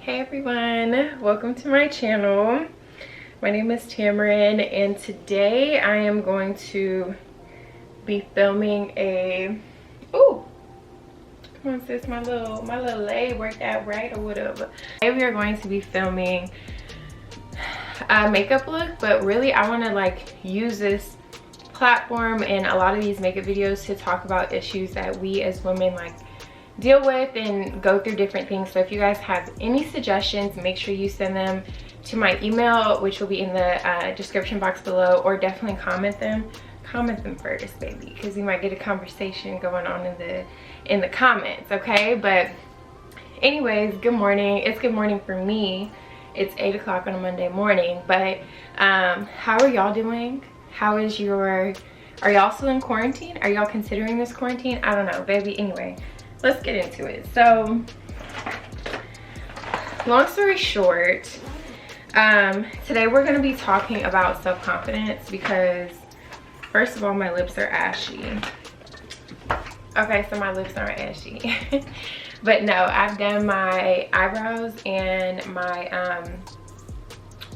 Hey everyone, welcome to my channel. My name is Tamarin and today I am going to be filming a come on sis, my little leg worked out right or whatever. Today we are going to be filming a makeup look, but really I want to like use this platform and a lot of these makeup videos to talk about issues that we as women like deal with and go through different things. So if you guys have any suggestions, make sure you send them to my email, which will be in the description box below, or definitely comment them first, baby, because we might get a conversation going on in the comments, okay? But anyways, good morning. It's good morning for me. It's 8 o'clock on a Monday morning, but how are y'all doing? How is are y'all still in quarantine? Are y'all considering this quarantine? I don't know, baby. Anyway, let's get into it. So long story short, today we're going to be talking about self-confidence because first of all, my lips are ashy. Okay, so my lips aren't ashy. But no, I've done my eyebrows and my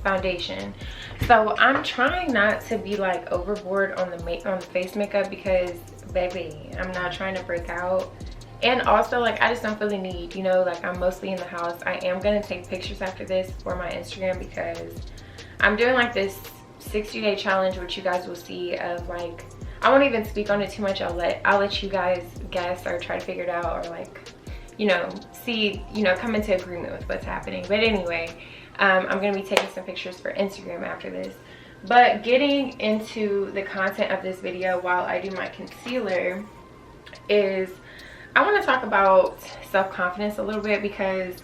foundation. So I'm trying not to be like overboard on the face makeup because baby, I'm not trying to break out. And also, like, I just don't feel the need, you know, like I'm mostly in the house. I am gonna take pictures after this for my Instagram because I'm doing like this 60-day challenge, which you guys will see of like, I won't even speak on it too much. I'll let you guys guess or try to figure it out or like, you know, see, you know, come into agreement with what's happening. But anyway, I'm gonna be taking some pictures for Instagram after this. But getting into the content of this video while I do my concealer is I want to talk about self-confidence a little bit because,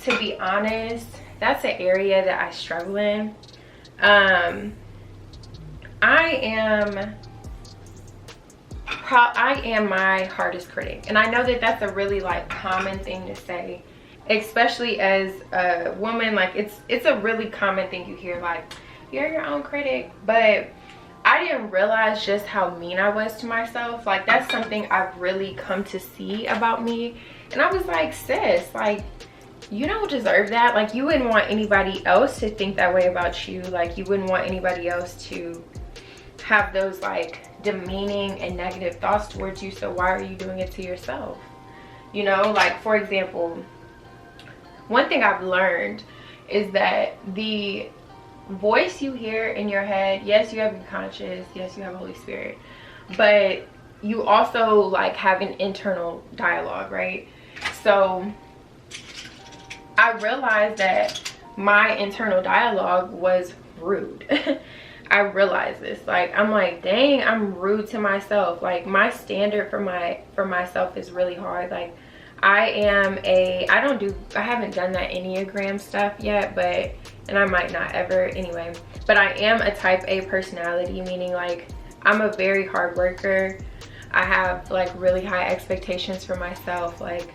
to be honest, that's an area that I struggle in. I am my hardest critic, and I know that that's a really like common thing to say, especially as a woman. Like it's a really common thing you hear, like you're your own critic, but I didn't realize just how mean I was to myself. Like that's something I've really come to see about me. And I was like, sis, like you don't deserve that. Like you wouldn't want anybody else to think that way about you. Like you wouldn't want anybody else to have those like demeaning and negative thoughts towards you. So why are you doing it to yourself? You know, like for example, one thing I've learned is that the voice you hear in your head, yes, you have your conscious, yes, you have Holy Spirit, but you also like have an internal dialogue, right? So I realized that my internal dialogue was rude. I realized this, like I'm like, dang, I'm rude to myself. Like my standard for myself is really hard. Like I haven't done that Enneagram stuff yet, but and I might not ever anyway, but I am a type A personality, meaning like I'm a very hard worker. I have like really high expectations for myself, like,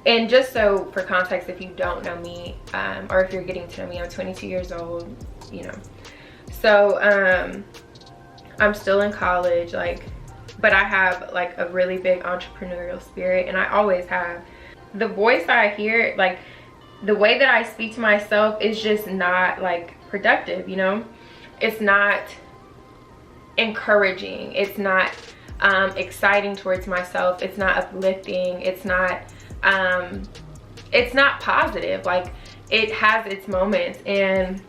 and just so for context, if you don't know me, or if you're getting to know me, I'm 22 years old, you know, so I'm still in college, like, but I have like a really big entrepreneurial spirit, and I always have. The voice that I hear, like the way that I speak to myself is just not like productive, you know? It's not encouraging. It's not exciting towards myself. It's not uplifting. It's not positive. Like it has its moments. And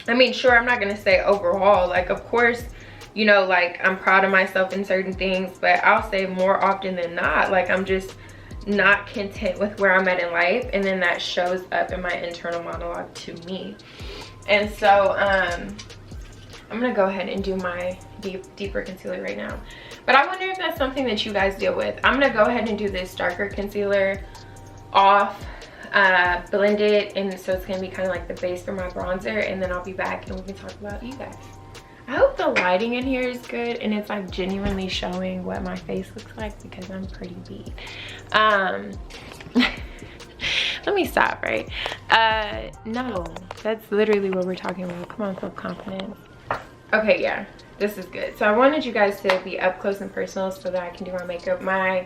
I mean, sure, I'm not gonna say overall, like of course, you know, like I'm proud of myself in certain things, but I'll say more often than not, like I'm just not content with where I'm at in life, and then that shows up in my internal monologue to me. And so I'm gonna go ahead and do my deeper concealer right now, but I wonder if that's something that you guys deal with. I'm gonna go ahead and do this darker concealer off, blend it, and so it's gonna be kind of like the base for my bronzer, and then I'll be back and we can talk about you guys. I hope the lighting in here is good and it's like genuinely showing what my face looks like because I'm pretty beat. Let me stop, right? No, that's literally what we're talking about. Come on, self-confidence. Okay, yeah, this is good. So I wanted you guys to be up close and personal so that I can do my makeup. My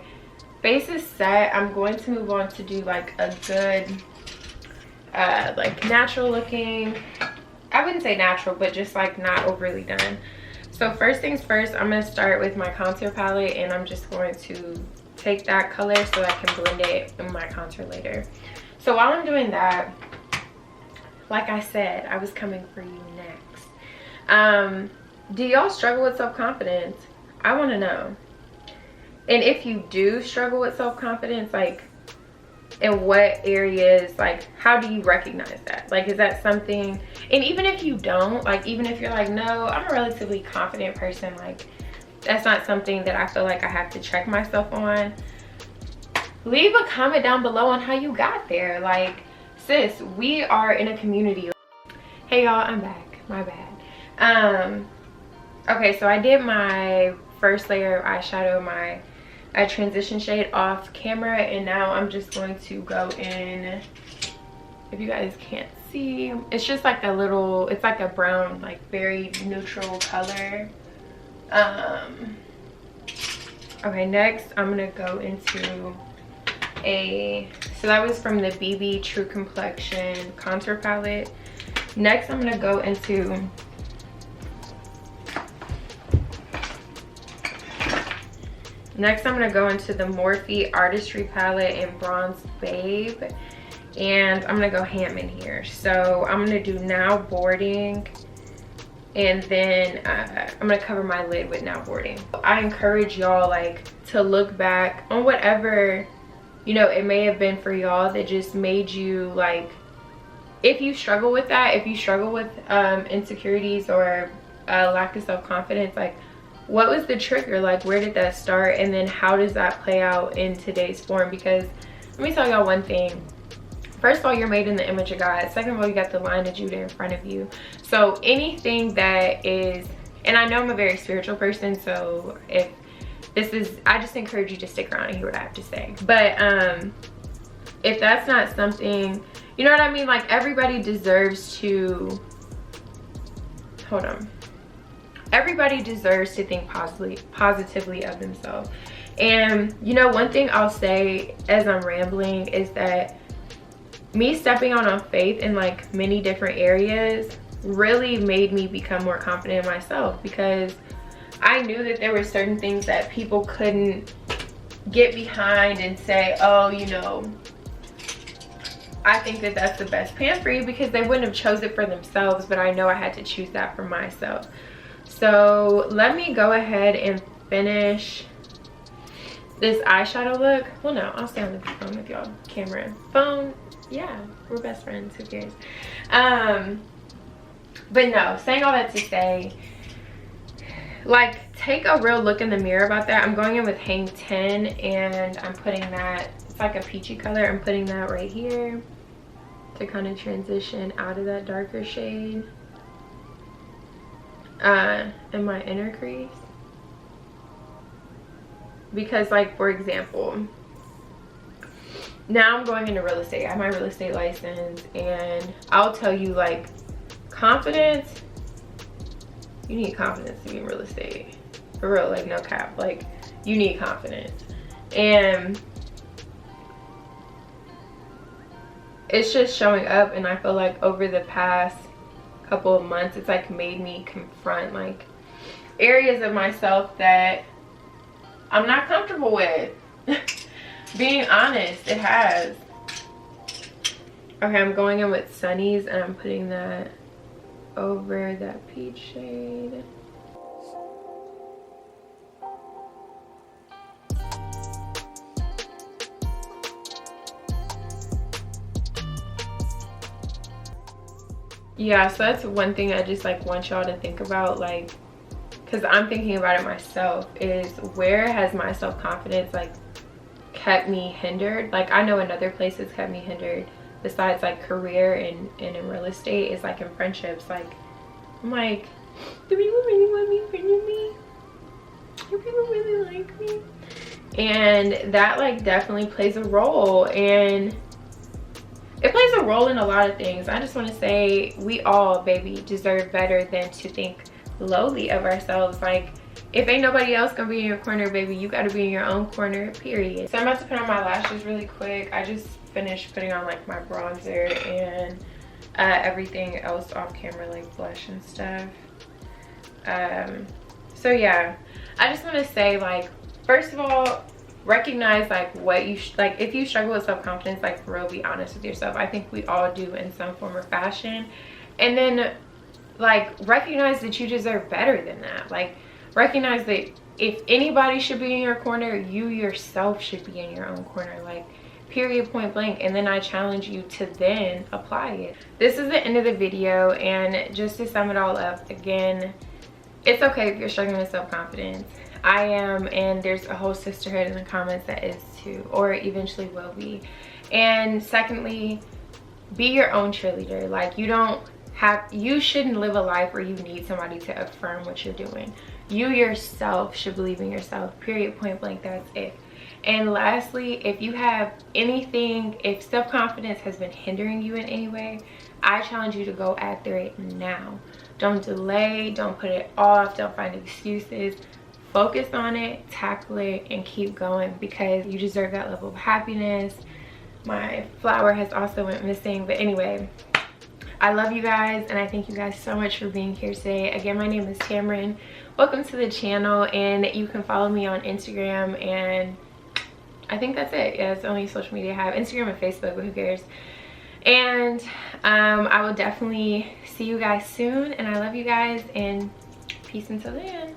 face is set. I'm going to move on to do like a good like natural looking. I wouldn't say natural, but just like not overly done. So first things first, I'm going to start with my contour palette, and I'm just going to take that color so I can blend it in my contour later. So while I'm doing that, like I said, I was coming for you next. Do y'all struggle with self-confidence? I want to know. And if you do struggle with self-confidence, like in what areas, like how do you recognize that? Like, is that something, and even if you don't, like even if you're like, no, I'm a relatively confident person, like that's not something that I feel like I have to check myself on, leave a comment down below on how you got there. Like, sis, we are in a community. Hey y'all, I'm back, my bad. Okay, so I did my first layer of eyeshadow, my transition shade off camera, and now I'm just going to go in. If you guys can't see, it's just like a little, it's like a brown, like very neutral color. Okay, next I'm gonna go into so that was from the BB True Complexion contour palette. Next I'm gonna go into the Morphe Artistry palette in Bronze Babe, and I'm gonna go ham in here. So I'm gonna do Now Boarding, and then I'm gonna cover my lid with Now Boarding. I encourage y'all like to look back on whatever, you know, it may have been for y'all that just made you, like, if you struggle with that, if you struggle with insecurities or lack of self-confidence, like what was the trigger? Like, where did that start? And then how does that play out in today's form? Because let me tell y'all one thing. First of all, you're made in the image of God. Second of all, you got the line of Judah in front of you. So anything that is, and I know I'm a very spiritual person, so if this is, I just encourage you to stick around and hear what I have to say. But if that's not something, you know what I mean? Like, everybody deserves to, hold on. Everybody deserves to think positively of themselves. And you know, one thing I'll say as I'm rambling is that me stepping out on faith in like many different areas really made me become more confident in myself, because I knew that there were certain things that people couldn't get behind and say, oh, you know, I think that that's the best pan for you, because they wouldn't have chose it for themselves, but I know I had to choose that for myself. So let me go ahead and finish this eyeshadow look. Well, no, I'll stay on the phone with y'all. Camera, phone, yeah, we're best friends, who cares? But no, saying all that to say, like, take a real look in the mirror about that. I'm going in with Hang 10, and I'm putting that, it's like a peachy color, I'm putting that right here to kind of transition out of that darker shade. In my inner crease, because like, for example, now I'm going into real estate. I have my real estate license, and I'll tell you, like, confidence, you need confidence to be in real estate, for real, like, no cap. Like, you need confidence, and it's just showing up. And I feel like over the past couple of months, it's like made me confront like areas of myself that I'm not comfortable with. Being honest, it has. Okay, I'm going in with Sunnies, and I'm putting that over that peach shade. Yeah, so that's one thing I just like want y'all to think about, like, because I'm thinking about it myself, is where has my self-confidence like kept me hindered? Like, I know another place that's kept me hindered besides like career and in real estate is like in friendships. Like, I'm like, do people really want me, friend with me? Do people really like me? And that like definitely plays a role, and it plays a role in a lot of things. I just want to say, we all, baby, deserve better than to think lowly of ourselves. Like, if ain't nobody else gonna be in your corner, baby, you gotta be in your own corner, period. So I'm about to put on my lashes really quick. I just finished putting on like my bronzer and everything else off camera, like blush and stuff. So yeah, I just want to say, like, first of all, recognize like what you like. If you struggle with self-confidence, like, for real, be honest with yourself. I think we all do in some form or fashion. And then like recognize that you deserve better than that. Like, recognize that if anybody should be in your corner, you yourself should be in your own corner, like, period, point blank. And then I challenge you to then apply it. This is the end of the video, and just to sum it all up again, it's okay if you're struggling with self-confidence. I am, and there's a whole sisterhood in the comments that is too, or eventually will be. And secondly, be your own cheerleader. Like, you shouldn't live a life where you need somebody to affirm what you're doing. You yourself should believe in yourself, period, point blank. That's it. And lastly, if you have anything, if self-confidence has been hindering you in any way, I challenge you to go after it now. Don't delay, don't put it off, don't find excuses. Focus on it, tackle it, and keep going, because you deserve that level of happiness. My flower has also went missing, but anyway, I love you guys, and I thank you guys so much for being here today. Again, my name is Tamron. Welcome to the channel, and you can follow me on Instagram, and I think that's it. Yeah, it's the only social media I have. Instagram and Facebook, but who cares? And I will definitely see you guys soon, and I love you guys, and peace until then.